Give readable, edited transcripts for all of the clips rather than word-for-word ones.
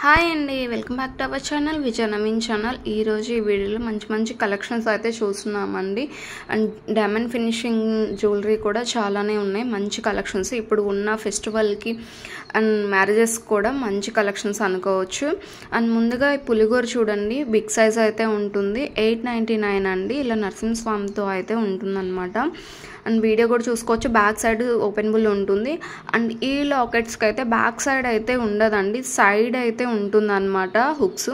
Hi అండి, welcome back to our channel Vijaya Naveen channel. ఈరోజు ఈ వీడియోలో మంచి మంచి కలెక్షన్స్ అయితే చూస్తున్నామండి. అండ్ డైమండ్ ఫినిషింగ్ జ్యువెలరీ కూడా చాలానే ఉన్నాయి. మంచి కలెక్షన్స్ ఇప్పుడు ఉన్న ఫెస్టివల్కి అండ్ మ్యారేజెస్ కూడా మంచి కలెక్షన్స్ అనుకోవచ్చు. అండ్ ముందుగా ఈ పులిగోర చూడండి, బిగ్ సైజ్ అయితే ఉంటుంది. 899 అండి. ఇలా నరసింహస్వామితో అయితే ఉంటుందన్నమాట. అండ్ వీడియో కూడా చూసుకోవచ్చు. బ్యాక్ సైడ్ ఓపెనబుల్ ఉంటుంది. అండ్ ఈ లాకెట్స్కి అయితే బ్యాక్ సైడ్ అయితే ఉండదండి, సైడ్ అయితే ఉంటుందన్నమాట. హుక్స్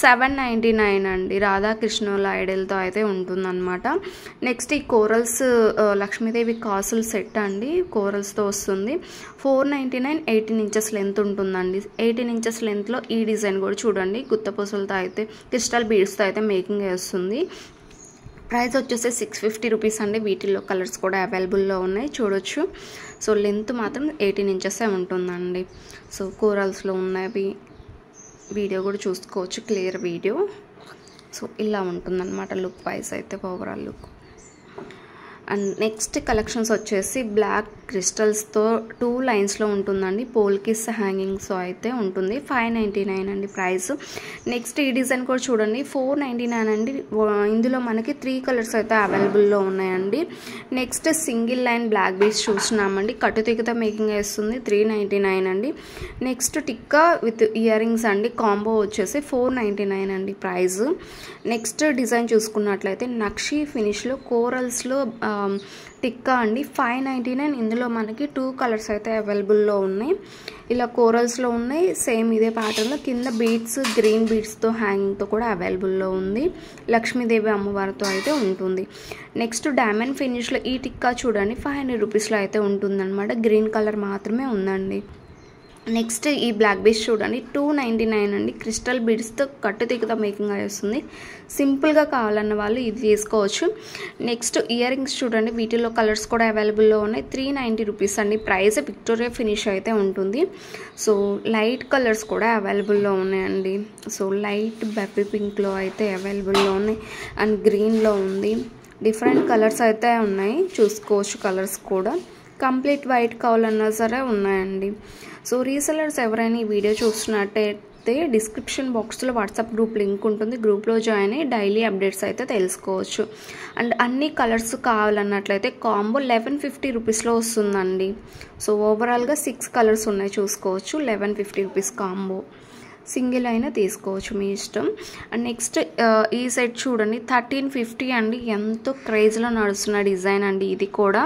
799 అండి. రాధాకృష్ణుల ఐడల్తో అయితే ఉంటుందన్నమాట. నెక్స్ట్ ఈ కోరల్స్ లక్ష్మీదేవి కాసుల సెట్ అండి, కోరల్స్తో వస్తుంది. 499, 18 ఇంచెస్ లెంత్ ఉంటుందండి. 18 ఇంచెస్ లెంత్లో ఈ డిజైన్ కూడా చూడండి, గుత్తపూసలతో అయితే క్రిస్టల్ బీడ్స్తో అయితే మేకింగ్ చేస్తుంది. ప్రైస్ వచ్చేసి 650 రూపీస్ అండి. వీటిల్లో కలర్స్ కూడా అవైలబుల్లో ఉన్నాయి, చూడొచ్చు. సో లెంత్ మాత్రం 18 ఇంచెసే ఉంటుందండి. సో కోరల్స్లో ఉన్నవి వీడియో కూడా చూసుకోవచ్చు, క్లియర్ వీడియో. సో ఇలా ఉంటుందన్నమాట లుక్ వైజ్ అయితే, overall look. And next collections వచ్చేసి బ్లాక్ క్రిస్టల్స్తో 2 లైన్స్లో ఉంటుందండి. పోల్కిస్ హ్యాంగింగ్స్ అయితే ఉంటుంది. 599 అండి ప్రైస్. నెక్స్ట్ ఈ డిజైన్ కూడా చూడండి, 499 అండి. ఇందులో మనకి 3 కలర్స్ అయితే అవైలబుల్లో ఉన్నాయండి. Next single line black beads చూస్తున్నామండి, కట్టు తిక్కతో మేకింగ్ వేస్తుంది. 399 అండి. Next tikka with earrings అండి, కాంబో వచ్చేసి 499 అండి ప్రైస్. నెక్స్ట్ డిజైన్ చూసుకున్నట్లయితే నక్షి ఫినిష్లో కోరల్స్లో టిక్కా అండి, 599. ఇందులో మనకి 2 కలర్స్ అయితే అవైలబుల్లో ఉన్నాయి. ఇలా కోరల్స్లో ఉన్నాయి, సేమ్ ఇదే ప్యాటర్న్లో కింద బీడ్స్ గ్రీన్ బీడ్స్తో హ్యాంగింగ్తో కూడా అవైలబుల్లో ఉంది. లక్ష్మీదేవి అమ్మవారితో అయితే ఉంటుంది. నెక్స్ట్ డైమండ్ ఫినిష్లో ఈ టిక్కా చూడండి, 500 రూపీస్లో అయితే ఉంటుందన్నమాట. గ్రీన్ కలర్ మాత్రమే ఉందండి. నెక్స్ట్ ఈ బ్లాక్ బీడ్స్ చూడండి, 299 అండి. క్రిస్టల్ బీడ్స్తో కట్టు తిక్కతో మేకింగ్ వస్తుంది. సింపుల్గా కావాలన్న వాళ్ళు ఇది తీసుకోవచ్చు. నెక్స్ట్ ఇయర్ రింగ్స్ చూడండి, వీటిలో కలర్స్ కూడా అవైలబుల్లో ఉన్నాయి. 390 రూపీస్ అండి ప్రైస్. విక్టోరియా ఫినిష్ అయితే ఉంటుంది. సో లైట్ కలర్స్ కూడా అవైలబుల్లో ఉన్నాయండి. సో లైట్ బేబీ పింక్లో అయితే అవైలబుల్లో ఉన్నాయి. అండ్ గ్రీన్లో ఉంది. డిఫరెంట్ కలర్స్ అయితే ఉన్నాయి, చూసుకోవచ్చు. కలర్స్ కూడా కంప్లీట్ వైట్ కావాలన్నా సరే ఉన్నాయండి. సో రీసెలర్స్ ఎవరైనా ఈ వీడియో చూస్తున్నట్టయితే డిస్క్రిప్షన్ బాక్స్లో వాట్సాప్ గ్రూప్ లింక్ ఉంటుంది. గ్రూప్లో జాయిన్ అయ్యి డైలీ అప్డేట్స్ అయితే తెలుసుకోవచ్చు. అండ్ అన్ని కలర్స్ కావాలన్నట్లయితే కాంబో 1150 రూపీస్లో వస్తుందండి. సో ఓవరాల్గా 6 కలర్స్ ఉన్నాయి, చూసుకోవచ్చు. 1150 రూపీస్ కాంబో. సింగిల్ అయినా తీసుకోవచ్చు, మీ ఇష్టం. అండ్ నెక్స్ట్ ఈ సెట్ చూడండి, 1350 అండి. ఎంతో క్రేజ్లో నడుస్తున్న డిజైన్ అండి. ఇది కూడా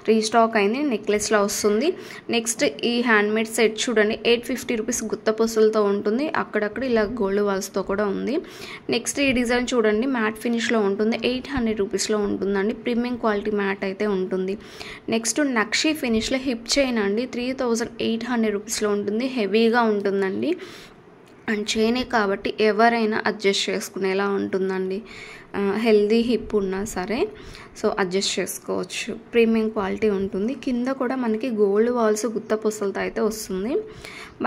రీస్టాక్ అయింది, నెక్లెస్లో వస్తుంది. నెక్స్ట్ ఈ హ్యాండ్మేడ్ సెట్ చూడండి, 850 రూపీస్ గుత్తపూసలతో ఉంటుంది. అక్కడక్కడ ఇలా గోల్డ్ వాల్స్తో కూడా ఉంది. నెక్స్ట్ ఈ డిజైన్ చూడండి, మ్యాట్ ఫినిష్లో ఉంటుంది. 800 రూపీస్లో ఉంటుందండి. ప్రీమియం క్వాలిటీ మ్యాట్ అయితే ఉంటుంది. నెక్స్ట్ నక్షి ఫినిష్లో హిప్ చైన్ అండి, 3800 రూపీస్లో ఉంటుంది. హెవీగా ఉంటుందండి. అండ్ చైనే కాబట్టి ఎవరైనా అడ్జస్ట్ చేసుకునేలా ఉంటుందండి. హెల్దీ హిప్ ఉన్నా సరే సో అడ్జస్ట్ చేసుకోవచ్చు. ప్రీమియం క్వాలిటీ ఉంటుంది. కింద కూడా మనకి గోల్డ్ వాల్స్ గుత్తపూసలతో అయితే వస్తుంది.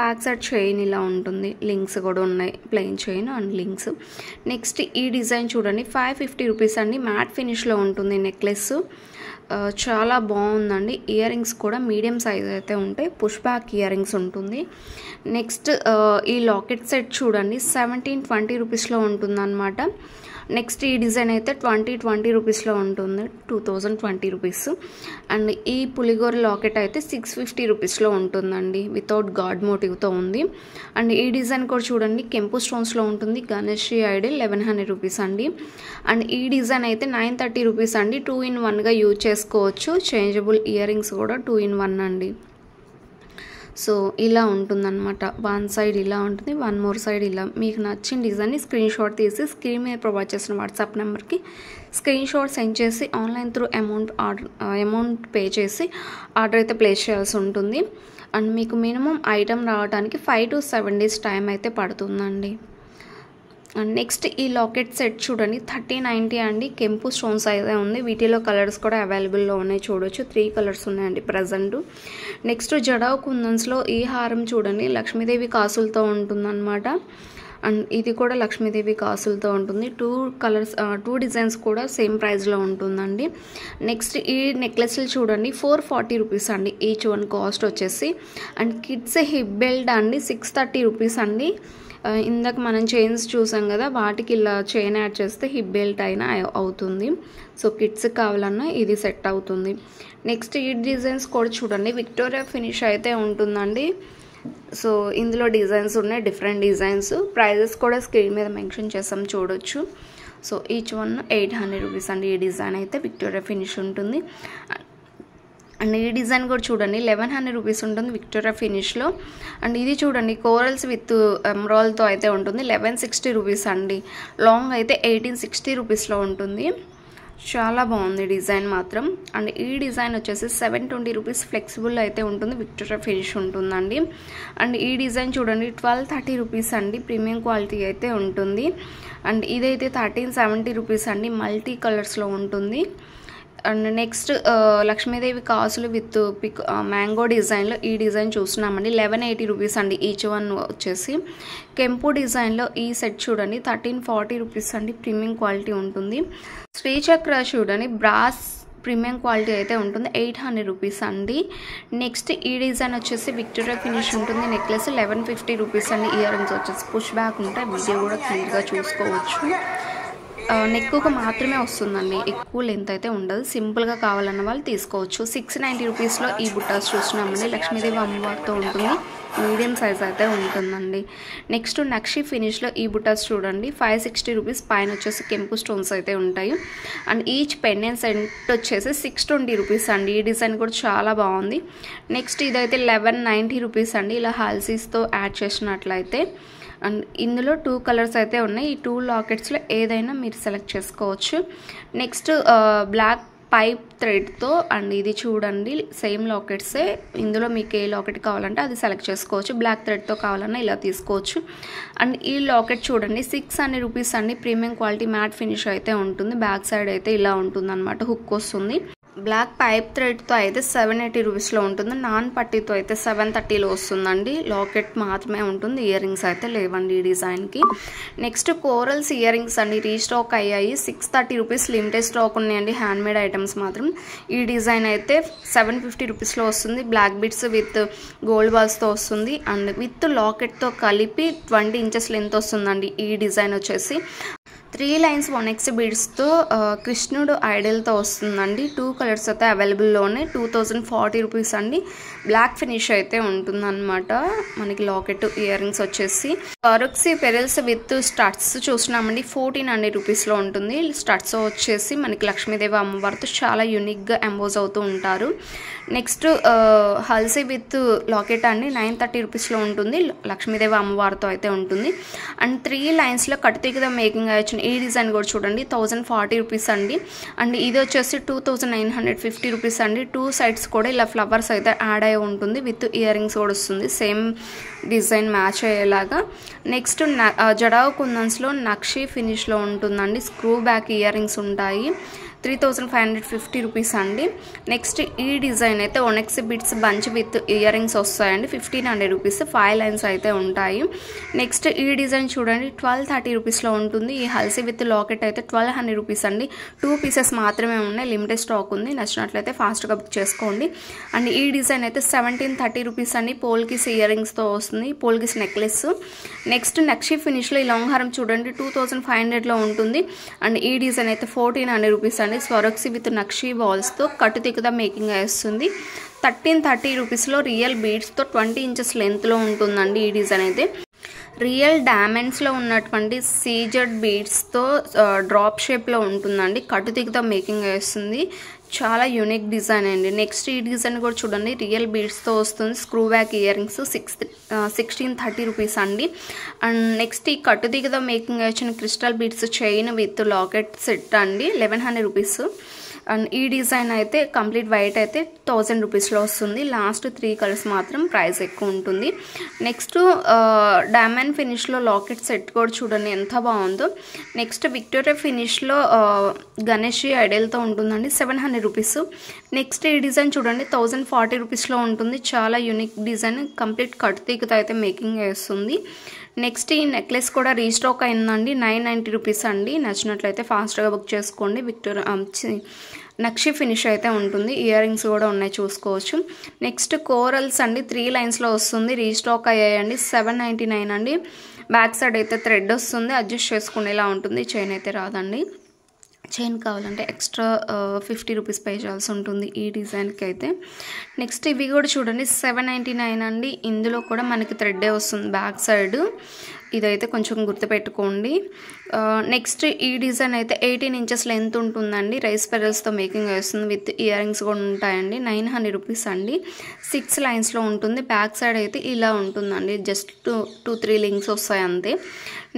బ్యాక్ సైడ్ చైన్ ఇలా ఉంటుంది. లింక్స్ కూడా ఉన్నాయి, plain chain and links. Next ఈ డిజైన్ చూడండి, 550 రూపీస్ అండి. మ్యాట్ ఫినిష్లో ఉంటుంది నెక్లెస్. చాలా బాగుందండి. ఇయర్ రింగ్స్ కూడా మీడియం సైజ్ అయితే ఉంటాయి. పుష్ బ్యాక్ ఇయర్ రింగ్స్ ఉంటుంది. నెక్స్ట్ ఈ లాకెట్ సెట్ చూడండి, 1720 రూపీస్లో ఉంటుందన్నమాట. నెక్స్ట్ ఈ డిజైన్ అయితే 2020 రూపీస్లో ఉంటుంది, 2020 రూపీస్. అండ్ ఈ పులిగోర లాకెట్ అయితే 650 రూపీస్లో ఉంటుందండి. వితౌట్ గాడ్ మోటివ్తో ఉంది. అండ్ ఈ డిజైన్ కూడా చూడండి, కెంపు స్టోన్స్లో ఉంటుంది. గణేష్ ఐడల్ 1100 రూపీస్ అండి. అండ్ ఈ డిజైన్ అయితే 930 రూపీస్ అండి. 2 in 1గా యూజ్ చేసుకోవచ్చు. చేంజబుల్ ఇయర్ రింగ్స్ కూడా 2 in 1 అండి. సో ఇలా ఉంటుందన్నమాట. వన్ సైడ్ ఇలా ఉంటుంది, వన్ మోర్ సైడ్ ఇలా. మీకు నచ్చిన డిజైన్ని స్క్రీన్ షాట్ తీసి స్క్రీన్ మీద ప్రొవైడ్ చేసిన వాట్సాప్ నెంబర్కి స్క్రీన్ షాట్ సెండ్ చేసి ఆన్లైన్ త్రూ అమౌంట్ పే చేసి ఆర్డర్ అయితే ప్లేస్ చేయాల్సి ఉంటుంది. అండ్ మీకు మినిమం ఐటమ్ రావడానికి 5 to 7 days టైం అయితే పడుతుందండి. అండ్ నెక్స్ట్ ఈ లాకెట్ సెట్ చూడండి, 3090 అండి. కెంపు స్టోన్స్ అయితే ఉంది. వీటిలో కలర్స్ కూడా అవైలబుల్లో ఉన్నాయి, చూడొచ్చు. 3 కలర్స్ ఉన్నాయండి ప్రజెంట్. నెక్స్ట్ జడావ్ కుందన్స్లో ఈ హారం చూడండి, లక్ష్మీదేవి కాసులతో ఉంటుందన్నమాట. అండ్ ఇది కూడా లక్ష్మీదేవి కాసులతో ఉంటుంది. 2 డిజైన్స్ కూడా సేమ్ ప్రైస్లో ఉంటుందండి. నెక్స్ట్ ఈ నెక్లెస్లు చూడండి 440 రూపీస్ అండి ఈచ్ వన్ కాస్ట్ వచ్చేసి. అండ్ కిడ్స్ హిప్ బెల్ట్ అండి 630 రూపీస్ అండి. ఇందాక మనం చైన్స్ చూసాం కదా, వాటికి ఇలా చైన్ యాడ్ చేస్తే హిప్ బెల్ట్ అయినా అవుతుంది. సో కిడ్స్కి కావాలన్నా ఇది సెట్ అవుతుంది. నెక్స్ట్ ఈ డిజైన్స్ కూడా చూడండి విక్టోరియా ఫినిష్ అయితే ఉంటుందండి. సో ఇందులో డిజైన్స్ ఉన్నాయి, డిఫరెంట్ డిజైన్స్. ప్రైజెస్ కూడా స్క్రీన్ మీద మెన్షన్ చేసాం, చూడొచ్చు. సో ఈచ్ వన్ 800 రూపీస్ అండి. ఈ డిజైన్ అయితే విక్టోరియా ఫినిష్ ఉంటుంది. అండ్ ఈ డిజైన్ కూడా చూడండి 1100 రూపీస్ ఉంటుంది విక్టోరియా ఫినిష్లో. అండ్ ఇది చూడండి కోరల్స్ విత్ ఎమరాల్డ్తో అయితే ఉంటుంది 1160 రూపీస్ అండి. లాంగ్ అయితే 1860 రూపీస్లో ఉంటుంది. చాలా బాగుంది డిజైన్ మాత్రం. అండ్ ఈ డిజైన్ వచ్చేసి 720 రూపీస్ ఫ్లెక్సిబుల్ అయితే ఉంటుంది, విక్టోరియా ఫినిష్ ఉంటుందండి. అండ్ ఈ డిజైన్ చూడండి 1230 రూపీస్ అండి, ప్రీమియం క్వాలిటీ అయితే ఉంటుంది. అండ్ ఇదైతే 1370 రూపీస్ అండి, మల్టీ కలర్స్లో ఉంటుంది. అండ్ నెక్స్ట్ లక్ష్మీదేవి కాసులు విత్ మ్యాంగో డిజైన్లో ఈ డిజైన్ చూస్తున్నామండి 1180 రూపీస్ అండి ఈచ్ వన్ వచ్చేసి. కెంపు డిజైన్లో ఈ సెట్ చూడండి 1340 రూపీస్ అండి, ప్రీమియం క్వాలిటీ ఉంటుంది. శ్రీచక్ర చూడండి బ్రాస్ ప్రీమియం క్వాలిటీ అయితే ఉంటుంది 800 రూపీస్ అండి. నెక్స్ట్ ఈ డిజైన్ వచ్చేసి విక్టోరియా ఫినిష్ ఉంటుంది. నెక్లెస్ 1150 రూపీస్ అండి. ఇయర్ రింగ్స్ వచ్చేసి పుష్ బ్యాక్ ఉంటాయి, వీడియో కూడా క్లియర్గా చూసుకోవచ్చు. నెక్కుకు మాత్రమే వస్తుందండి, ఎక్కువ లెంత్ అయితే ఉండదు. సింపుల్గా కావాలన్న వాళ్ళు తీసుకోవచ్చు. 690 రూపీస్లో ఈ బుట్టాస్ చూస్తున్నామండి. లక్ష్మీదేవి అమ్మవారితో ఉంటుంది, మీడియం సైజ్ అయితే ఉంటుందండి. నెక్స్ట్ నక్షి ఫినిష్లో ఈ బుట్టాస్ చూడండి 560 రూపీస్. పైన వచ్చేసి కెంపు స్టోన్స్ అయితే ఉంటాయి. అండ్ ఈచ్ పెండెంట్ సెట్ వచ్చేసి 620 రూపీస్ అండి. ఈ డిజైన్ కూడా చాలా బాగుంది. నెక్స్ట్ ఇదైతే 1190 రూపీస్ అండి, ఇలా హాల్సీస్తో యాడ్ చేసినట్లయితే. అండ్ ఇందులో 2 కలర్స్ అయితే ఉన్నాయి. ఈ 2 లాకెట్స్లో ఏదైనా మీరు సెలెక్ట్ చేసుకోవచ్చు. నెక్స్ట్ బ్లాక్ పైప్ థ్రెడ్తో అండ్ ఇది చూడండి సేమ్ లాకెట్సే. ఇందులో మీకు ఏ లాకెట్ కావాలంటే అది సెలెక్ట్ చేసుకోవచ్చు. బ్లాక్ థ్రెడ్తో కావాలన్నా ఇలా తీసుకోవచ్చు. అండ్ ఈ లాకెట్ చూడండి 600 రూపీస్ అండి, ప్రీమియం క్వాలిటీ మ్యాట్ ఫినిష్ అయితే ఉంటుంది. బ్యాక్ సైడ్ అయితే ఇలా ఉంటుంది అనమాట, హుక్ వస్తుంది. బ్లాక్ పైప్ థ్రెడ్తో అయితే 780 రూపీస్లో ఉంటుంది. నాన్ పట్టీతో అయితే 730లో వస్తుందండి. లాకెట్ మాత్రమే ఉంటుంది, ఇయర్ రింగ్స్ అయితే లేవండి ఈ డిజైన్కి. నెక్స్ట్ కోరల్స్ ఇయర్ రింగ్స్ అండి రీస్టాక్ అయ్యాయి. 630 రూపీస్ లిమిటెడ్ స్టాక్ ఉన్నాయండి, హ్యాండ్మేడ్ ఐటమ్స్ మాత్రం. ఈ డిజైన్ అయితే 750 రూపీస్లో వస్తుంది. బ్లాక్ బిట్స్ విత్ గోల్డ్ బాల్స్తో వస్తుంది. అండ్ విత్ లాకెట్తో కలిపి 20 ఇంచెస్ లెంత్ వస్తుందండి. ఈ డిజైన్ వచ్చేసి 3 లైన్స్ 1x బీడ్స్తో కృష్ణుడు ఐడల్తో వస్తుందండి. 2 కలర్స్ అయితే అవైలబుల్లోనే 2040 రూపీస్ అండి. బ్లాక్ ఫినిష్ అయితే ఉంటుందన్నమాట. మనకి లాకెట్ ఇయర్ రింగ్స్ వచ్చేసి రాక్సీ పెరల్స్ విత్ స్టడ్స్ చూస్తున్నామండి 1400 రూపీస్లో ఉంటుంది. స్టడ్స్ వచ్చేసి మనకి లక్ష్మీదేవి అమ్మవారితో చాలా యూనిక్గా ఎంబోజ్ అవుతూ ఉంటారు. నెక్స్ట్ హల్సీ విత్ లాకెట్ అండి 930 రూపీస్లో ఉంటుంది. లక్ష్మీదేవి అమ్మవారితో అయితే ఉంటుంది. అండ్ 3 లైన్స్లో కట్టుతీగ మేకింగ్ వచ్చిన ఈ డిజైన్ కూడా చూడండి 1040 రూపీస్ అండి. అండ్ ఇది వచ్చేసి 2950 రూపీస్ అండి. 2 సైడ్స్ కూడా ఇలా ఫ్లవర్స్ అయితే యాడ్ అయి ఉంటుంది, విత్ ఇయర్ రింగ్స్ కూడా వస్తుంది సేమ్ డిజైన్ మ్యాచ్ అయ్యేలాగా. నెక్స్ట్ జడావు కుందన్స్లో నక్షి ఫినిష్లో ఉంటుందండి. స్క్రూ బ్యాక్ ఇయర్ రింగ్స్ ఉంటాయి, 3550 రూపీస్ అండి. నెక్స్ట్ ఈ డిజైన్ అయితే 1x bits bunch with ear rings వస్తాయండి 1500 రూపీస్. 5 లైన్స్ అయితే ఉంటాయి. నెక్స్ట్ ఈ డిజైన్ చూడండి 1230 రూపీస్లో ఉంటుంది. ఈ హల్సీ విత్ లాకెట్ అయితే 1200 రూపీస్ అండి. 2 పీసెస్ మాత్రమే ఉన్నాయి, లిమిటెడ్ స్టాక్ ఉంది. నచ్చినట్లయితే ఫాస్ట్గా బుక్ చేసుకోండి. అండ్ ఈ డిజైన్ అయితే 1730 రూపీస్ అండి. పోల్కిస్ ఇయర్ రింగ్స్తో వస్తుంది, పోల్కిస్ నెక్లెస్. నెక్స్ట్ నక్షి ఫినిష్లో ఈ లాంగ్ హారం చూడండి 2500లో ఉంటుంది. అండ్ ఈ డిజైన్ అయితే 1400 రూపీస్ అండి. స్వరక్సి విత్ నక్షి బాల్స్తో కట్టుతిక్కుదా మేకింగ్ వేస్తుంది. 1330 రూపీస్లో రియల్ బీడ్స్తో 20 ఇంచెస్ లెంత్లో ఉంటుందండి. ఈ డిజైన్ అయితే రియల్ డైమండ్స్లో ఉన్నటువంటి సీజెడ్ బీడ్స్తో డ్రాప్ షేప్లో ఉంటుందండి. కట్టుతిక్కుదా మేకింగ్ వేస్తుంది, చాలా యూనిక్ డిజైన్ అండి. నెక్స్ట్ ఈ డిజైన్ కూడా చూడండి రియల్ బీడ్స్తో వస్తుంది. Screw back ear rings 1630 rupees అండి. అండ్ నెక్స్ట్ ఈ కట్టుదిగద మేకింగ్ వచ్చిన crystal beads chain with locket set అండి 1100 రూపీస్. అండ్ ఈ డిజైన్ అయితే కంప్లీట్ వైట్ అయితే 1000 రూపీస్లో వస్తుంది. లాస్ట్ 3 కలర్స్ మాత్రం ప్రైస్ ఎక్కువ ఉంటుంది. నెక్స్ట్ డైమండ్ ఫినిష్లో లాకెట్ సెట్ కూడా చూడండి ఎంత బాగుందో. నెక్స్ట్ విక్టోరియా ఫినిష్లో గణేష్ ఐడల్తో ఉంటుందండి 700 రూపీస్. నెక్స్ట్ ఈ డిజైన్ చూడండి 1040 రూపీస్లో ఉంటుంది. చాలా యూనిక్ డిజైన్, కంప్లీట్ కట్ తీగతో అయితే మేకింగ్ వేస్తుంది. నెక్స్ట్ ఈ నెక్లెస్ కూడా రీస్టాక్ అయిందండి. 990 రూపీస్ అండి. నచ్చినట్లయితే ఫాస్ట్గా బుక్ చేసుకోండి. నక్షి ఫినిష్ అయితే ఉంటుంది. ఇయర్ రింగ్స్ కూడా ఉన్నాయి, చూసుకోవచ్చు. నెక్స్ట్ కోరల్స్ అండి, 3 లైన్స్లో వస్తుంది. రీస్టాక్ అయ్యాయండి. 799 అండి. బ్యాక్ సైడ్ అయితే థ్రెడ్ వస్తుంది, అడ్జస్ట్ చేసుకునేలా ఉంటుంది. చైన్ అయితే రాదండి. చైన్ కావాలంటే ఎక్స్ట్రా 50 రూపీస్ పే చేయాల్సి ఉంటుంది ఈ డిజైన్కి అయితే. నెక్స్ట్ ఇవి కూడా చూడండి, 799 అండి. ఇందులో కూడా మనకి థ్రెడ్డే వస్తుంది బ్యాక్ సైడ్. ఇదైతే కొంచెం గుర్తుపెట్టుకోండి. నెక్స్ట్ ఈ డిజైన్ అయితే 18 ఇంచెస్ లెంత్ ఉంటుందండి. రైస్ పెరల్స్తో మేకింగ్ వస్తుంది, విత్ ఇయర్ రింగ్స్ కూడా ఉంటాయండి. 900 రూపీస్ అండి. 6 లైన్స్లో ఉంటుంది. బ్యాక్ సైడ్ అయితే ఇలా ఉంటుందండి, జస్ట్ 2-3 లింక్స్ వస్తాయి అంతే.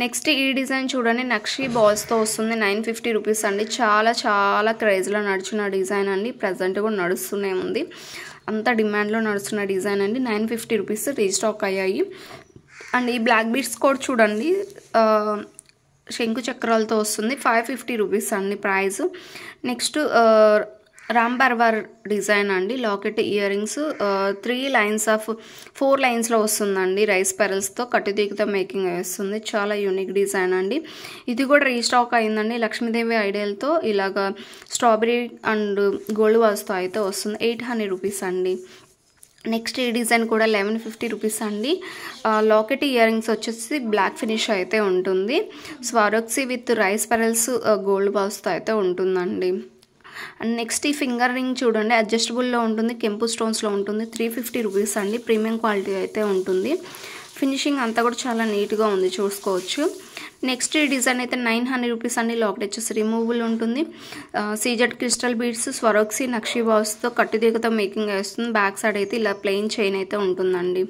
నెక్స్ట్ ఈ డిజైన్ చూడండి, నక్షి బాల్స్తో వస్తుంది. 950 రూపీస్ అండి. చాలా చాలా క్రేజ్లో నడుచున్న డిజైన్ అండి. ప్రజెంట్ కూడా నడుస్తూనే ఉంది, అంత డిమాండ్లో నడుస్తున్న డిజైన్ అండి. 950 రూపీస్ రీస్టాక్ అయ్యాయి. అండ్ ఈ బ్లాక్ బీడ్స్ కూడా చూడండి, శంకు చక్రాలతో వస్తుంది. 550 రూపీస్ అండి price. Next Ram Parivar design అండి. లాకెట్ ఇయర్ రింగ్స్ 4 లైన్స్లో వస్తుందండి. రైస్ పెరల్స్తో కట్టుదీగతో మేకింగ్ వస్తుంది. చాలా యూనిక్ డిజైన్ అండి. ఇది కూడా రీస్టాక్ అయిందండి. లక్ష్మీదేవి ఐడియల్తో ఇలాగా స్ట్రాబెరీ అండ్ గోల్డ్ వాల్స్తో అయితే వస్తుంది. 800 రూపీస్ అండి. నెక్స్ట్ ఈ డిజైన్ కూడా 1150 రూపీస్ అండి. లాకెట్ ఇయర్ రింగ్స్ వచ్చేసి బ్లాక్ ఫినిష్ అయితే ఉంటుంది. స్వారోక్సీ విత్ రైస్ పెరల్స్ గోల్డ్ బాల్స్తో అయితే ఉంటుందండి. అండ్ నెక్స్ట్ ఈ ఫింగర్ రింగ్ చూడండి, అడ్జస్టబుల్లో ఉంటుంది, కెంపు స్టోన్స్లో ఉంటుంది. 350 రూపీస్ అండి. ప్రీమియం క్వాలిటీ అయితే ఉంటుంది. ఫినిషింగ్ అంతా కూడా చాలా నీట్గా ఉంది, చూసుకోవచ్చు. నెక్స్ట్ ఈ డిజైన్ అయితే 900 రూపీస్ అండి. లాకెట్ వచ్చేసి రిమూవబుల్ ఉంటుంది. సీజెడ్ క్రిస్టల్ బీడ్స్ స్వరోక్సీ నక్షి బాల్స్తో కట్టుదీగతో మేకింగ్ వస్తుంది. బ్యాక్ సైడ్ అయితే ఇలా ప్లెయిన్ చైన్ అయితే ఉంటుందండి.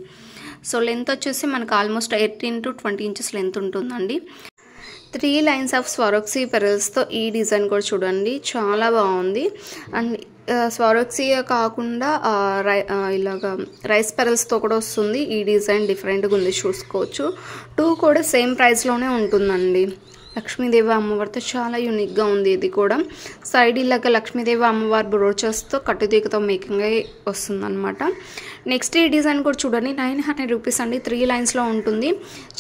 సో లెంత్ వచ్చేసి మనకు ఆల్మోస్ట్ 18 to 20 ఇంచెస్ లెంత్ ఉంటుందండి. 3 లైన్స్ ఆఫ్ స్వరోక్సీ పెరల్స్తో ఈ డిజైన్ కూడా చూడండి, చాలా బాగుంది. అండ్ స్వరోక్సీయే కాకుండా ఇలాగా రైస్ పెరల్స్తో కూడా వస్తుంది. ఈ డిజైన్ డిఫరెంట్గా ఉంది, చూసుకోవచ్చు. 2 కూడా సేమ్ ప్రైస్లోనే ఉంటుందండి. లక్ష్మీదేవి అమ్మవారితో చాలా యూనిక్గా ఉంది. ఇది కూడా సైడ్ ఇలాగ లక్ష్మీదేవి అమ్మవారి బ్రోచెస్తో కట్టుదీగతో మేకింగ్ అయి వస్తుందన్నమాట. నెక్స్ట్ ఈ డిజైన్ కూడా చూడండి, 900 రూపీస్ అండి. 3 లైన్స్లో ఉంటుంది.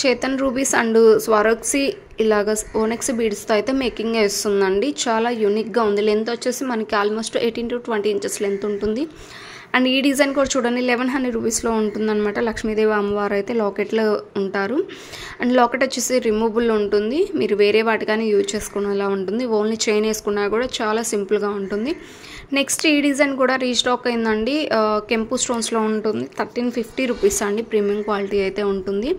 చేతన్ రూబీస్ అండ్ స్వరోక్సీ ఇలాగ ఓనెక్స్ బీడ్స్తో అయితే మేకింగ్ వస్తుందండి. చాలా యూనిక్గా ఉంది. లెంత్ వచ్చేసి మనకి ఆల్మోస్ట్ 18 to 20 ఇంచెస్ లెంత్ ఉంటుంది. అండ్ ఈ డిజైన్ కూడా చూడండి, 1100 రూపీస్లో ఉంటుందన్నమాట. లక్ష్మీదేవి అమ్మవారు అయితే లాకెట్లో ఉంటారు. అండ్ లాకెట్ వచ్చేసి రిమూవబుల్ ఉంటుంది, మీరు వేరే వాటికైనా యూజ్ చేసుకునేలా ఉంటుంది. ఓన్లీ చైన్ వేసుకున్నా కూడా చాలా సింపుల్గా ఉంటుంది. నెక్స్ట్ ఈ డిజైన్ కూడా రీస్టాక్ అయిందండి. కెంపు స్టోన్స్లో ఉంటుంది. 1350 రూపీస్ అండి. ప్రీమియం క్వాలిటీ అయితే ఉంటుంది.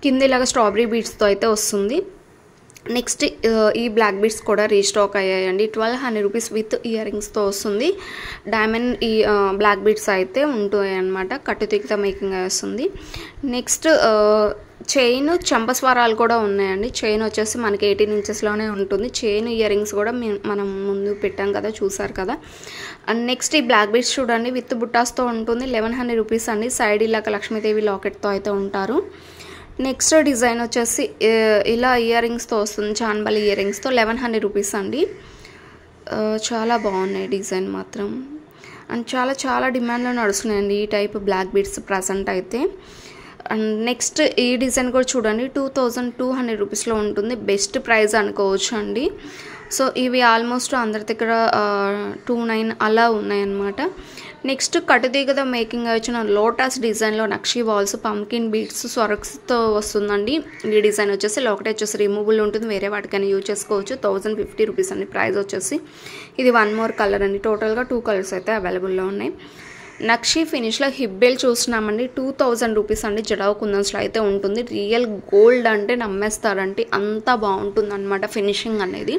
కింద ఇలాగ స్ట్రాబెరీ బీడ్స్తో అయితే వస్తుంది. నెక్స్ట్ ఈ బ్లాక్ బీడ్స్ కూడా రీస్టాక్ అయ్యాయండి. 1200 రూపీస్ విత్ ఇయర్ రింగ్స్తో వస్తుంది. డైమండ్ ఈ బ్లాక్ బీడ్స్ అయితే ఉంటాయి అన్నమాట. కట్టుతీగతో మేకింగ్ వస్తుంది. నెక్స్ట్ చైన్ చంపస్వరాలు కూడా ఉన్నాయండి. చైన్ వచ్చేసి మనకి 18 ఇంచెస్లోనే ఉంటుంది. చైన్ ఇయర్ రింగ్స్ కూడా మనం ముందు పెట్టాం కదా, చూసారు కదా. అండ్ నెక్స్ట్ ఈ బ్లాక్ బీడ్స్ చూడండి, విత్ బుట్టాస్తో ఉంటుంది. 1100 రూపీస్ అండి. సైడ్ ఇలాగ లక్ష్మీదేవి లాకెట్తో అయితే ఉంటారు. నెక్స్ట్ డిజైన్ వచ్చేసి ఇలా ఇయర్ రింగ్స్తో వస్తుంది. చాన్బల్ ఇయర్ రింగ్స్తో 1100 రూపీస్ అండి. చాలా బాగున్నాయి డిజైన్ మాత్రం. అండ్ చాలా చాలా డిమాండ్లో నడుస్తున్నాయండి ఈ టైప్ బ్లాక్ బీడ్స్ ప్రజెంట్ అయితే. అండ్ నెక్స్ట్ ఈ డిజైన్ కూడా చూడండి, 2200 రూపీస్లో ఉంటుంది. బెస్ట్ ప్రైస్ అనుకోవచ్చు అండి. సో ఇవి ఆల్మోస్ట్ అందరి దగ్గర 29 అలా ఉన్నాయన్నమాట. నెక్స్ట్ కట్టుదీగతో మేకింగ్ వచ్చిన లోటస్ డిజైన్లో నక్షి బాల్స్ పంకిన్ బీడ్స్ స్వరక్స్తో వస్తుందండి. ఈ డిజైన్ వచ్చేసి లాకెట్ వచ్చేసి రిమూవబుల్ ఉంటుంది, వేరే వాటికైనా యూజ్ చేసుకోవచ్చు. 1050 రూపీస్ అండి ప్రైస్ వచ్చేసి. ఇది 1 more కలర్ అండి. టోటల్గా 2 కలర్స్ అయితే అవైలబుల్లో ఉన్నాయి. నక్షి ఫినిష్లో హిప్ బెల్ట్ చూస్తున్నామండి. 2000 రూపీస్ అండి. జడావు కుందన్స్లో అయితే ఉంటుంది. రియల్ గోల్డ్ అంటే నమ్మేస్తారంటే అంత బాగుంటుంది అనమాట ఫినిషింగ్ అనేది.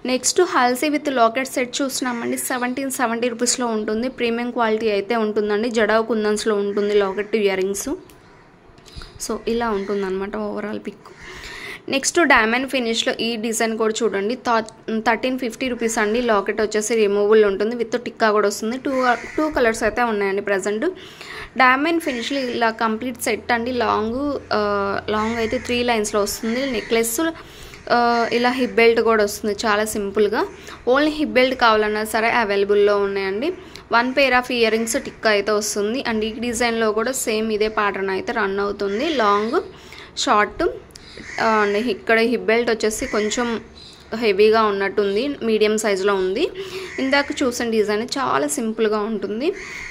నెక్స్ట్ హల్సీ విత్ లాకెట్ సెట్ చూస్తున్నామండి. 1770 రూపీస్లో ఉంటుంది. ప్రీమియం క్వాలిటీ అయితే ఉంటుందండి. జడావు కుందన్స్లో ఉంటుంది లాకెట్ ఇయర్ రింగ్స్. సో ఇలా ఉంటుంది అనమాట ఓవరాల్ పిక్. నెక్స్ట్ డైమండ్ ఫినిష్లో ఈ డిజైన్ కూడా చూడండి, 1350 రూపీస్ అండి. లాకెట్ వచ్చేసి రిమూవబుల్ ఉంటుంది, విత్ టిక్కా కూడా వస్తుంది. టూ కలర్స్ అయితే ఉన్నాయండి ప్రజెంట్. డైమండ్ ఫినిష్లో ఇలా కంప్లీట్ సెట్ అండి. లాంగ్ అయితే 3 లైన్స్లో వస్తుంది. నెక్లెస్ ఇలా హిప్ బెల్ట్ కూడా వస్తుంది చాలా సింపుల్గా. ఓన్లీ హిప్ బెల్ట్ కావాలన్నా సరే అవైలబుల్లో ఉన్నాయండి. 1 pair of ear rings tikka అయితే వస్తుంది. అండ్ ఈ డిజైన్లో కూడా సేమ్ ఇదే ప్యాటర్న్ అయితే రన్ అవుతుంది. లాంగ్ షార్ట్ అండ్ ఇక్కడ హిప్ బెల్ట్ వచ్చేసి కొంచెం హెవీగా ఉన్నట్టుంది, మీడియం సైజులో ఉంది. ఇందాక చూసిన డిజైన్ చాలా సింపుల్గా ఉంటుంది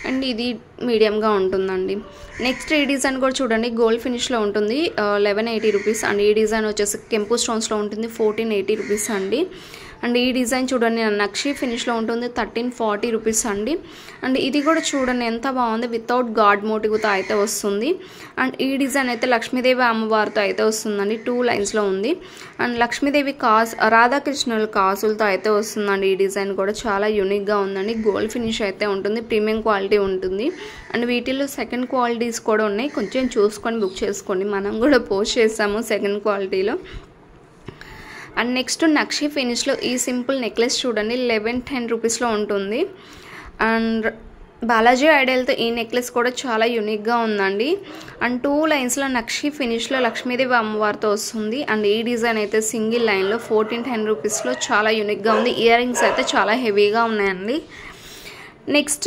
అండ్ ఇది మీడియంగా ఉంటుందండి. నెక్స్ట్ ఈ డిజైన్ కూడా చూడండి, గోల్డ్ ఫినిష్లో ఉంటుంది, 1180 రూపీస్ అండ్ ఈ డిజైన్ వచ్చేసి కెంపు స్టోన్స్లో ఉంటుంది, 1480 రూపీస్ అండి. అండ్ ఈ డిజైన్ చూడండి నక్షి ఫినిష్లో ఉంటుంది, 1340 రూపీస్ అండి. అండ్ ఇది కూడా చూడండి ఎంత బాగుంది, వితౌట్ గాడ్ మోటివ్తో అయితే వస్తుంది. అండ్ ఈ డిజైన్ అయితే లక్ష్మీదేవి అమ్మవారితో అయితే వస్తుందండి, 2 లైన్స్లో ఉంది. అండ్ లక్ష్మీదేవి రాధాకృష్ణుల కాసులతో అయితే వస్తుందండి. ఈ డిజైన్ కూడా చాలా యూనిక్గా ఉందండి, గోల్డ్ ఫినిష్ అయితే ఉంటుంది, ప్రీమియం క్వాలిటీ ఉంటుంది. అండ్ వీటిల్లో సెకండ్ క్వాలిటీస్ కూడా ఉన్నాయి, కొంచెం చూసుకొని బుక్ చేసుకోండి. మనం కూడా పోస్ట్ చేసాము సెకండ్ క్వాలిటీలో. అండ్ నెక్స్ట్ నక్షి ఫినిష్లో ఈ సింపుల్ నెక్లెస్ చూడండి, 1110 రూపీస్లో ఉంటుంది. అండ్ బాలాజీ ఐడల్తో ఈ నెక్లెస్ కూడా చాలా యూనిక్గా ఉందండి. అండ్ 2 లైన్స్లో నక్షి ఫినిష్లో లక్ష్మీదేవి అమ్మవారితో వస్తుంది. అండ్ ఈ డిజైన్ అయితే సింగిల్ లైన్లో 1410 రూపీస్లో చాలా యూనిక్గా ఉంది. ఇయర్ రింగ్స్ అయితే చాలా హెవీగా ఉన్నాయండి. నెక్స్ట్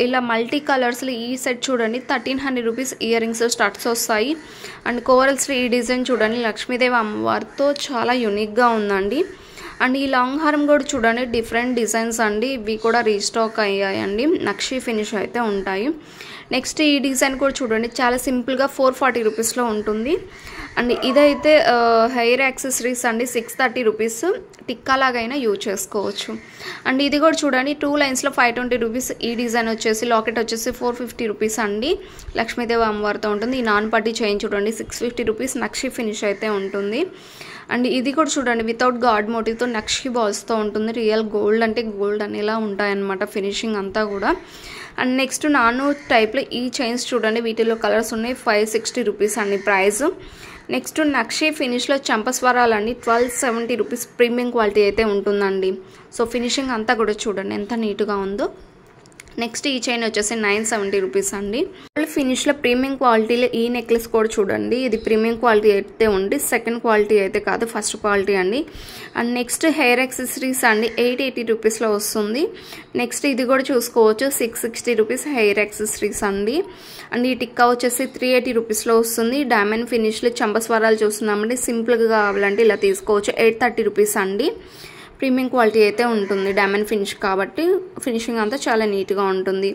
ఇలా మల్టీ కలర్స్లో ఈ సెట్ చూడండి, 1300 రూపీస్ ఇయర్ రింగ్స్ స్టడ్స్ వస్తాయి. అండ్ కోరల్స్ ఈ డిజైన్ చూడండి, లక్ష్మీదేవి అమ్మవారితో చాలా యూనిక్గా ఉందండి. అండ్ ఈ లాంగ్ హారం కూడా చూడండి, డిఫరెంట్ డిజైన్స్ అండి, ఇవి కూడా రీస్టాక్ అయ్యాయండి, నక్షి ఫినిష్ అయితే ఉంటాయి. నెక్స్ట్ ఈ డిజైన్ కూడా చూడండి, చాలా సింపుల్గా 440 రూపీస్లో ఉంటుంది. అండ్ ఇదైతే హెయిర్ యాక్సెసరీస్ అండి, 630 రూపీస్, టిక్కా లాగైనా యూజ్ చేసుకోవచ్చు. అండ్ ఇది కూడా చూడండి 2 లైన్స్లో 520 రూపీస్. ఈ డిజైన్ వచ్చేసి లాకెట్ వచ్చేసి 450 రూపీస్ అండి, లక్ష్మీదేవి అమ్మవారితో ఉంటుంది. ఈ నాన్ పట్టి చైన్ చూడండి 650 రూపీస్, నక్షి ఫినిష్ అయితే ఉంటుంది. అండ్ ఇది కూడా చూడండి వితౌట్ గాడ్ మోటివ్తో నక్షి బాల్స్తో ఉంటుంది, రియల్ గోల్డ్ అంటే గోల్డ్ అనేలా ఉంటాయన్నమాట ఫినిషింగ్ అంతా కూడా. అండ్ నెక్స్ట్ నాను టైప్లో ఈ చైన్స్ చూడండి, వీటిలో కలర్స్ ఉన్నాయి, 560 రూపీస్ అండి ప్రైస్. నెక్స్ట్ నక్షి ఫినిష్లో చంపస్వరాలు అండి, 1270 రూపీస్, ప్రీమియం క్వాలిటీ అయితే ఉంటుందండి. సో ఫినిషింగ్ అంతా కూడా చూడండి ఎంత నీట్గా ఉందో. నెక్స్ట్ ఈ చైన్ వచ్చేసి 970 రూపీస్ అండి. ఫినిష్లో ప్రీమియం క్వాలిటీలో ఈ నెక్లెస్ కూడా చూడండి, ఇది ప్రీమియం క్వాలిటీ అయితే ఉంది, సెకండ్ క్వాలిటీ అయితే కాదు, ఫస్ట్ క్వాలిటీ అండి. అండ్ నెక్స్ట్ హెయిర్ యాక్సెసరీస్ అండి, 880 రూపీస్లో వస్తుంది. నెక్స్ట్ ఇది కూడా చూసుకోవచ్చు, 660 రూపీస్ హెయిర్ యాక్సెసరీస్ అండి. అండ్ ఈ టిక్కా వచ్చేసి 380 రూపీస్లో వస్తుంది. డైమండ్ ఫినిష్లో చంపస్వరాలు చూస్తున్నామండి, సింపుల్గా కావాలంటే ఇలా తీసుకోవచ్చు, 830 రూపీస్ అండి. ప్రీమియం క్వాలిటీ అయితే ఉంటుంది, డైమండ్ ఫినిష్ కాబట్టి ఫినిషింగ్ అంతా చాలా నీట్గా ఉంటుంది.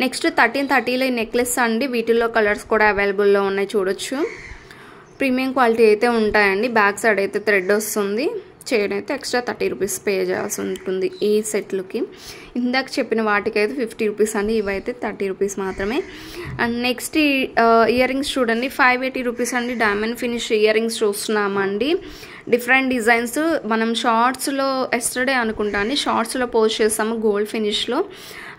నెక్స్ట్ 1330లో ఈ నెక్లెస్ అండి, వీటిల్లో కలర్స్ కూడా అవైలబుల్లో ఉన్నాయి చూడొచ్చు, ప్రీమియం క్వాలిటీ అయితే ఉంటాయండి. బ్యాక్ సైడ్ అయితే థ్రెడ్ వస్తుంది, చైన్ అయితే ఎక్స్ట్రా 30 రూపీస్ పే చేయాల్సి ఉంటుంది ఈ సెట్లకి. ఇందాక చెప్పిన వాటికైతే 50 రూపీస్ అండి, ఇవైతే 30 రూపీస్ మాత్రమే. అండ్ నెక్స్ట్ ఇయర్ రింగ్స్ చూడండి, 580 రూపీస్ అండి, డైమండ్ ఫినిష్ ఇయర్ రింగ్స్ చూస్తున్నామండి. డిఫరెంట్ డిజైన్స్ మనం షార్ట్స్లో ఎస్టర్డే అనుకుంటా అండి, షార్ట్స్లో పోస్ట్ చేస్తాము గోల్డ్ ఫినిష్లో.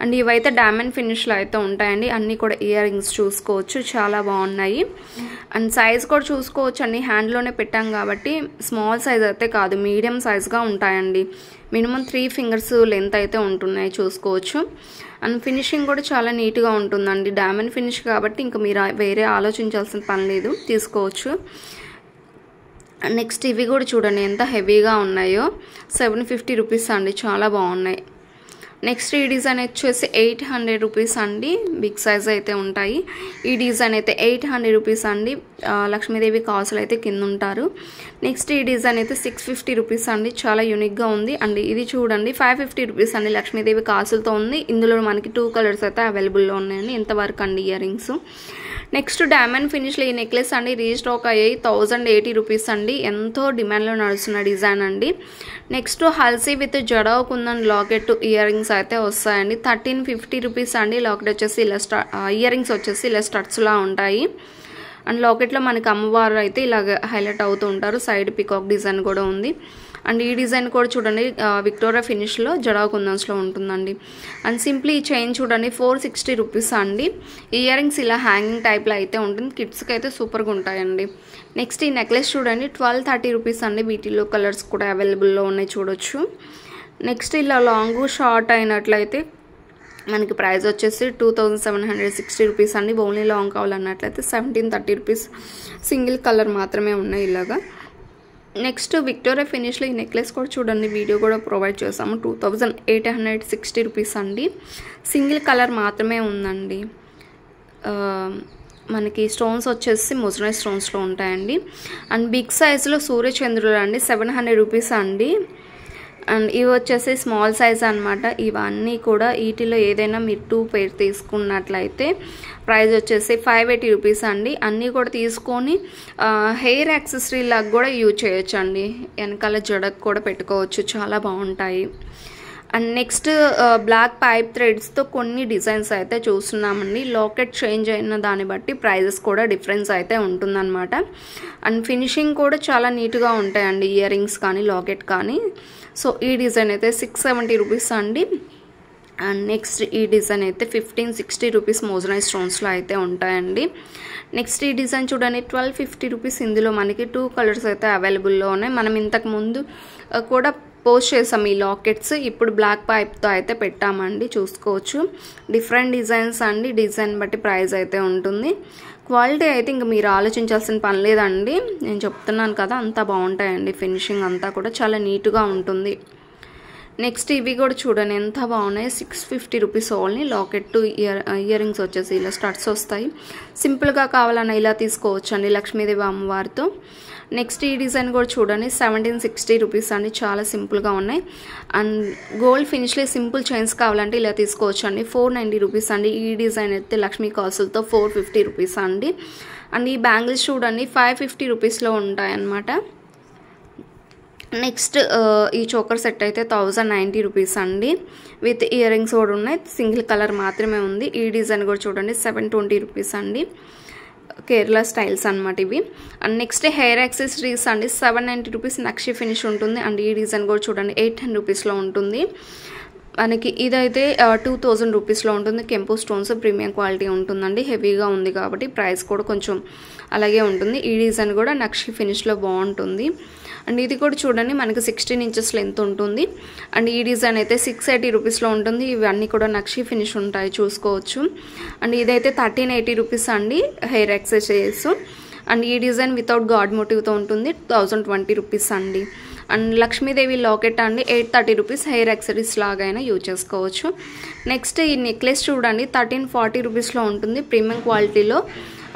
అండ్ ఇవైతే డైమండ్ ఫినిష్లో అయితే ఉంటాయండి, అన్నీ కూడా ఇయర్ రింగ్స్ చూసుకోవచ్చు, చాలా బాగున్నాయి. అండ్ సైజ్ కూడా చూసుకోవచ్చు అండి, హ్యాండ్లోనే పెట్టాం కాబట్టి స్మాల్ సైజ్ అయితే కాదు, మీడియం సైజ్గా ఉంటాయండి, మినిమం 3 ఫింగర్స్ లెంత్ అయితే ఉంటున్నాయి చూసుకోవచ్చు. అండ్ ఫినిషింగ్ కూడా చాలా నీట్గా ఉంటుందండి, డైమండ్ ఫినిష్ కాబట్టి ఇంకా మీరు వేరే ఆలోచించాల్సిన పని లేదు, తీసుకోవచ్చు. నెక్స్ట్ ఇవి కూడా చూడండి ఎంత హెవీగా ఉన్నాయో, 750 రూపీస్ అండి, చాలా బాగున్నాయి. నెక్స్ట్ ఈ డిజైన్ వచ్చేసి 800 రూపీస్ అండి, బిగ్ సైజ్ అయితే ఉంటాయి. ఈ డిజైన్ అయితే 800 రూపీస్ అండి, లక్ష్మీదేవి కాసులు అయితే కింద ఉంటారు. నెక్స్ట్ ఈ డిజైన్ అయితే 650 రూపీస్ అండి, చాలా యూనిక్గా ఉంది. అండ్ ఇది చూడండి 550 రూపీస్ అండి, లక్ష్మీదేవి కాసులతో ఉంది. ఇందులో మనకి 2 కలర్స్ అయితే అవైలబుల్లో ఉన్నాయండి, ఇంతవరకు అండి ఇయర్ రింగ్స్. నెక్స్ట్ డైమండ్ ఫినిష్లో ఈ నెక్లెస్ అండి రీస్టాక్ అయ్యాయి, 1080 రూపీస్ అండి, ఎంతో డిమాండ్లో నడుస్తున్న డిజైన్ అండి. నెక్స్ట్ హల్సీ with jadau kundan locket earrings అయితే వస్తాయండి, 1350 రూపీస్ అండి. లాకెట్ వచ్చేసి ఇలా ఇయర్ రింగ్స్ వచ్చేసి ఇలా స్టడ్స్లా ఉంటాయి. అండ్ లాకెట్లో మనకి అమ్మవారు అయితే ఇలాగ హైలైట్ అవుతూ ఉంటారు, సైడ్ పికాక్ డిజైన్ కూడా ఉంది. అండ్ ఈ డిజైన్ కూడా చూడండి విక్టోరియా ఫినిష్లో జడా కుందన్స్లో ఉంటుందండి. అండ్ సింప్లీ ఈ చైన్ చూడండి 460 రూపీస్ అండి. ఇయర్ రింగ్స్ ఇలా హ్యాంగింగ్ టైప్లో అయితే ఉంటుంది, కిడ్స్కి అయితే సూపర్గా ఉంటాయండి. నెక్స్ట్ ఈ నెక్లెస్ చూడండి 1230 రూపీస్ అండి, వీటిలో కలర్స్ కూడా అవైలబుల్లో ఉన్నాయి చూడొచ్చు. నెక్స్ట్ ఇలా లాంగ్ షార్ట్ అయినట్లయితే మనకి ప్రైస్ వచ్చేసి 2760 రూపీస్ అండి. ఓన్లీ లాంగ్ కావాలన్నట్లయితే 1730 రూపీస్, సింగిల్ కలర్ మాత్రమే ఉన్నాయి ఇలాగా. నెక్స్ట్ విక్టోరియా ఫినిష్లో ఈ నెక్లెస్ కూడా చూడండి, వీడియో కూడా ప్రొవైడ్ చేసాము, 2860 రూపీస్ అండి, సింగిల్ కలర్ మాత్రమే ఉందండి. మనకి స్టోన్స్ వచ్చేసి మొజనైట్ స్టోన్స్లో ఉంటాయండి. అండ్ బిగ్ సైజులో సూర్యచంద్రులు అండి 700 రూపీస్ అండి. అండ్ ఇవి వచ్చేసి స్మాల్ సైజ్ అనమాట. ఇవన్నీ కూడా వీటిలో ఏదైనా మీరు 2 పేర్ తీసుకున్నట్లయితే ప్రైస్ వచ్చేసి 580 రూపీస్ అండి. అన్నీ కూడా తీసుకొని హెయిర్ యాక్సెసరీ లాగా కూడా యూజ్ చేయొచ్చు అండి. వెనకాల జడకు కూడా పెట్టుకోవచ్చు, చాలా బాగుంటాయి. అండ్ నెక్స్ట్ బ్లాక్ పైప్ థ్రెడ్స్తో కొన్ని డిజైన్స్ అయితే చూస్తున్నామండి. లాకెట్ చేంజ్ అయిన దాన్ని బట్టి ప్రైజెస్ కూడా డిఫరెన్స్ అయితే ఉంటుందన్నమాట. అండ్ ఫినిషింగ్ కూడా చాలా నీట్గా ఉంటాయండి, ఇయర్ రింగ్స్ కానీ లాకెట్ కానీ. సో ఈ డిజైన్ అయితే 670 రూపీస్ అండి. అండ్ నెక్స్ట్ ఈ డిజైన్ అయితే 1560 రూపీస్ మోజనైట్ స్టోన్స్లో అయితే ఉంటాయండి. నెక్స్ట్ ఈ డిజైన్ చూడండి 1250 రూపీస్. ఇందులో మనకి 2 కలర్స్ అయితే అవైలబుల్లో ఉన్నాయి. మనం ఇంతకు ముందు కూడా పోస్ట్ చేసాం ఈ లాకెట్స్. ఇప్పుడు బ్లాక్ పైప్తో అయితే పెట్టామండి, చూసుకోవచ్చు. డిఫరెంట్ డిజైన్స్ అండి, డిజైన్ బట్టి ప్రైస్ అయితే ఉంటుంది. క్వాలిటీ అయితే ఇంకా మీరు ఆలోచించాల్సిన పని లేదండి, నేను చెప్తున్నాను కదా, అంతా బాగుంటాయండి. ఫినిషింగ్ అంతా కూడా చాలా నీట్గా ఉంటుంది. నెక్స్ట్ ఇవి కూడా చూడండి ఎంత బాగున్నాయి. 650 rupees only. Locket ear rings వచ్చేసి ఇలా స్టడ్స్ వస్తాయి. సింపుల్గా కావాలన్నా ఇలా తీసుకోవచ్చు అండి లక్ష్మీదేవి అమ్మవారితో. నెక్స్ట్ ఈ డిజైన్ కూడా చూడండి 1760 రూపీస్ అండి, చాలా సింపుల్గా ఉన్నాయి. అండ్ గోల్డ్ ఫినిష్లో సింపుల్ చైన్స్ కావాలంటే ఇలా తీసుకోవచ్చు అండి. 490 రూపీస్ అండి. ఈ డిజైన్ అయితే లక్ష్మీ కాసులతో 450 రూపీస్ అండి. అండ్ ఈ బ్యాంగిల్స్ చూడండి 550 రూపీస్లో ఉంటాయి అన్నమాట. నెక్స్ట్ ఈ చోకర్ సెట్ అయితే 1090 రూపీస్ అండి. విత్ ఇయర్ రింగ్స్ కూడా ఉన్నాయి, సింగిల్ కలర్ మాత్రమే ఉంది. ఈ డిజైన్ కూడా చూడండి 720 రూపీస్ అండి. కేరళ స్టైల్స్ అనమాట ఇవి. అండ్ నెక్స్ట్ హెయిర్ యాక్సెసరీస్ అండి 790 రూపీస్ నక్షి ఫినిష్ ఉంటుంది. అండ్ ఈ డిజైన్ కూడా చూడండి 810 రూపీస్లో ఉంటుంది. మనకి ఇదైతే 2000 రూపీస్లో ఉంటుంది. కెంపు స్టోన్స్ ప్రీమియం క్వాలిటీ ఉంటుందండి, హెవీగా ఉంది కాబట్టి ప్రైస్ కూడా కొంచెం అలాగే ఉంటుంది. ఈ డిజైన్ కూడా నక్షి ఫినిష్లో బాగుంటుంది. అండ్ ఇది కూడా చూడండి మనకి 16 ఇంచెస్ లెంత్ ఉంటుంది. అండ్ ఈ డిజైన్ అయితే 680 రూపీస్లో ఉంటుంది. ఇవన్నీ కూడా నక్షి ఫినిష్ ఉంటాయి, చూసుకోవచ్చు. అండ్ ఇదైతే 1380 రూపీస్ అండి హెయిర్ యాక్సెసరీస్. అండ్ ఈ డిజైన్ వితౌట్ గాడ్ మోటివ్తో ఉంటుంది, 1020 రూపీస్ అండి. అండ్ లక్ష్మీదేవి లాకెట్ అండి 830 రూపీస్. హెయిర్ యాక్సెసరీస్ లాగైనా యూజ్ చేసుకోవచ్చు. నెక్స్ట్ ఈ నెక్లెస్ చూడండి 1340 రూపీస్లో ఉంటుంది, ప్రీమియం క్వాలిటీలో.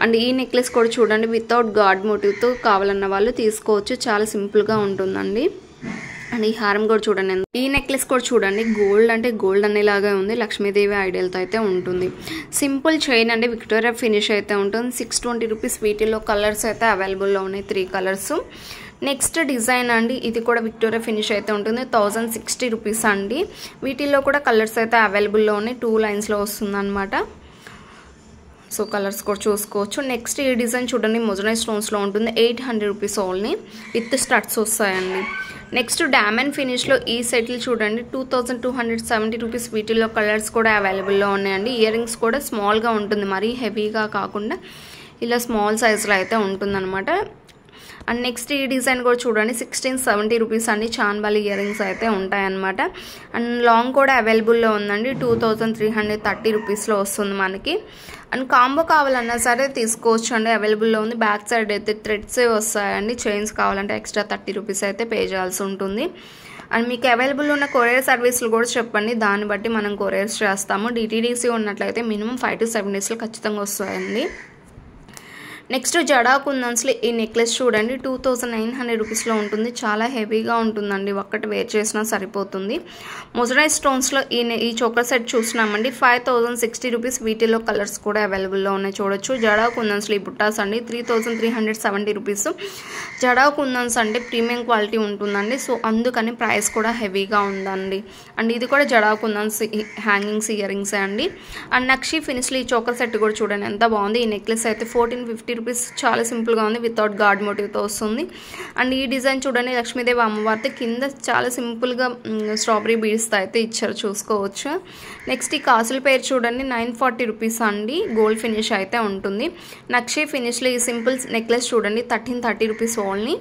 అండ్ ఈ నెక్లెస్ కూడా చూడండి వితౌట్ గాడ్ మోటివ్తో కావాలన్న వాళ్ళు తీసుకోవచ్చు, చాలా సింపుల్గా ఉంటుందండి. అండ్ ఈ హారం కూడా చూడండి. ఈ నెక్లెస్ కూడా చూడండి గోల్డ్ అంటే గోల్డ్ అనేలాగా ఉంది, లక్ష్మీదేవి ఐడియల్తో అయితే ఉంటుంది. సింపుల్ చైన్ అండి, విక్టోరియా ఫినిష్ అయితే ఉంటుంది. 620 రూపీస్. వీటిలో కలర్స్ అయితే అవైలబుల్లో ఉన్నాయి, 3 కలర్స్. నెక్స్ట్ డిజైన్ అండి, ఇది కూడా విక్టోరియా ఫినిష్ అయితే ఉంటుంది, 1060 రూపీస్ అండి. వీటిల్లో కూడా కలర్స్ అయితే అవైలబుల్లో ఉన్నాయి, 2 లైన్స్లో వస్తుంది అనమాట. సో కలర్స్ కూడా చూసుకోవచ్చు. నెక్స్ట్ ఈ డిజైన్ చూడండి మొజనైట్ స్టోన్స్లో ఉంటుంది, 800 రూపీస్ ఓన్లీ. విత్ స్టడ్స్ వస్తాయండి. నెక్స్ట్ డైమండ్ ఫినిష్లో ఈ సెట్లు చూడండి 2270 రూపీస్. వీటిల్లో కలర్స్ కూడా అవైలబుల్లో ఉన్నాయండి. ఇయర్ రింగ్స్ కూడా స్మాల్గా ఉంటుంది, మరీ హెవీగా కాకుండా ఇలా స్మాల్ సైజ్లో అయితే ఉంటుందన్నమాట. అండ్ నెక్స్ట్ ఈ డిజైన్ కూడా చూడండి 1670 రూపీస్ అండి. చాన్బాలి ఇయర్ రింగ్స్ అయితే ఉంటాయన్నమాట. అండ్ లాంగ్ కూడా అవైలబుల్లో ఉందండి, 2330 రూపీస్లో వస్తుంది మనకి. అండ్ కాంబో కావాలన్నా సరే తీసుకోవచ్చు అండి, అవైలబుల్లో ఉంది. బ్యాక్ సైడ్ అయితే థ్రెడ్స్ వస్తాయండి. చైన్స్ కావాలంటే ఎక్స్ట్రా 30 రూపీస్ అయితే పే చేయాల్సి ఉంటుంది. అండ్ మీకు అవైలబుల్ ఉన్న కొరియర్ సర్వీసులు కూడా చెప్పండి, దాన్ని బట్టి మనం కొరియర్స్ చేస్తాము. డిటీడీసీ ఉన్నట్లయితే మినిమం 5 to 7 డేస్లో ఖచ్చితంగా వస్తాయండి. నెక్స్ట్ జడా కుందన్స్లో ఈ నెక్లెస్ చూడండి 2900 రూపీస్లో ఉంటుంది, చాలా హెవీగా ఉంటుందండి, ఒక్కటి వేర్ చేసినా సరిపోతుంది. మొజనైట్ స్టోన్స్లో ఈ చోకర్ సెట్ చూసినామండి 5060 రూపీస్. వీటిలో కలర్స్ కూడా అవైలబుల్లో ఉన్నాయి, చూడొచ్చు. జడా కుందన్స్లో ఈ బుట్టాస్ అండి 3370 రూపీస్. జడా కుందన్స్ అంటే ప్రీమియం క్వాలిటీ ఉంటుందండి, సో అందుకని ప్రైస్ కూడా హెవీగా ఉందండి. అండ్ ఇది కూడా జడా కుందన్స్ హ్యాంగింగ్స్ ఇయర్ రింగ్సే అండి. అండ్ నక్షి ఫినిష్లో ఈ చోకర్ సెట్ కూడా చూడండి ఎంత బాగుంది. ఈ నెక్లెస్ అయితే 1450 రూపీస్, చాలా సింపుల్గా ఉంది, వితౌట్ గాడ్ మోటివ్తో వస్తుంది. అండ్ ఈ డిజైన్ చూడండి లక్ష్మీదేవి అమ్మవారితో కింద చాలా సింపుల్గా స్ట్రాబెరీ బీడ్స్తో అయితే ఇచ్చారు, చూసుకోవచ్చు. నెక్స్ట్ ఈ కాసుల పేరు చూడండి 940 రూపీస్ అండి, గోల్డ్ ఫినిష్ అయితే ఉంటుంది. నక్షి ఫినిష్లో ఈ సింపుల్ నెక్లెస్ చూడండి 1330 రూపీస్ ఓన్లీ.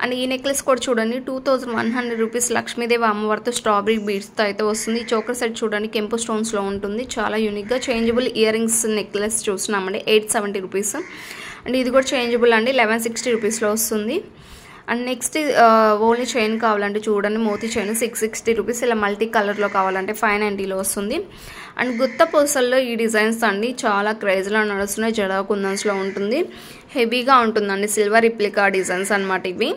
అండ్ ఈ నెక్లెస్ కూడా చూడండి 2100 రూపీస్, లక్ష్మీదేవి అమ్మవారితో స్ట్రాబెరీ బీడ్స్తో అయితే వస్తుంది. ఈ చోకర్ సెట్ చూడండి కెంపు స్టోన్స్లో ఉంటుంది, చాలా యూనిక్గా. చేంజబుల్ ఇయర్ రింగ్స్ నెక్లెస్ చూస్తున్నామండి 870 రూపీస్. అండ్ ఇది కూడా చేంజబుల్ అండి, 1160 రూపీస్లో వస్తుంది. అండ్ నెక్స్ట్ ఓన్లీ చైన్ కావాలంటే చూడండి మోతీ చైన్ 660 రూపీస్. ఇలా మల్టీ కలర్లో కావాలంటే 590లో వస్తుంది. అండ్ గుత్త పూసల్లో ఈ డిజైన్స్ అండి చాలా క్రేజ్లో నడుస్తున్నాయి. జడా కుందన్స్లో ఉంటుంది, హెవీగా ఉంటుందండి. సిల్వర్ రిప్లికా డిజైన్స్ అనమాట ఇవి.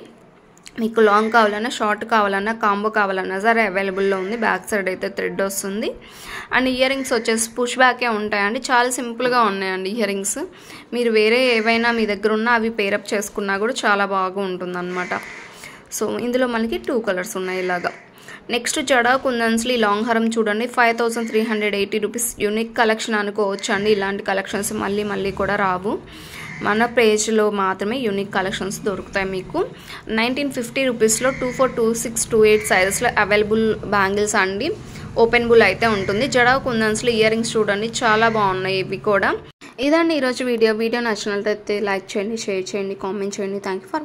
మీకు లాంగ్ కావాలన్నా, షార్ట్ కావాలన్నా, కాంబో కావాలన్నా సరే అవైలబుల్లో ఉంది. బ్యాక్ సైడ్ అయితే థ్రెడ్ వస్తుంది. అండ్ ఇయర్ రింగ్స్ వచ్చేసి పుష్ బ్యాకే ఉంటాయండి. చాలా సింపుల్గా ఉన్నాయండి ఇయర్ రింగ్స్. మీరు వేరే ఏవైనా మీ దగ్గర ఉన్నా అవి పేరప్ చేసుకున్నా కూడా చాలా బాగా ఉంటుంది అనమాట. సో ఇందులో మనకి 2 కలర్స్ ఉన్నాయి ఇలాగా. నెక్స్ట్ జడా కుందన్స్లో ఈ లాంగ్ హారం చూడండి, 5380 రూపీస్. యూనిక్ కలెక్షన్ అనుకోవచ్చు అండి. ఇలాంటి కలెక్షన్స్ మళ్ళీ కూడా రావు. మన పేజ్లో మాత్రమే యూనిక్ కలెక్షన్స్ దొరుకుతాయి మీకు. 1950 రూపీస్లో 24, 26, 28 సైజెస్లో అవైలబుల్ బ్యాంగిల్స్ అండి. ఓపెన్ బుల్ అయితే ఉంటుంది. జడా కుందన్స్లో ఇయర్ రింగ్స్ చూడండి, చాలా బాగున్నాయి ఇవి కూడా. ఇదండి ఈరోజు వీడియో నచ్చినట్లయితే లైక్ చేయండి, షేర్ చేయండి, కామెంట్ చేయండి. Thank you for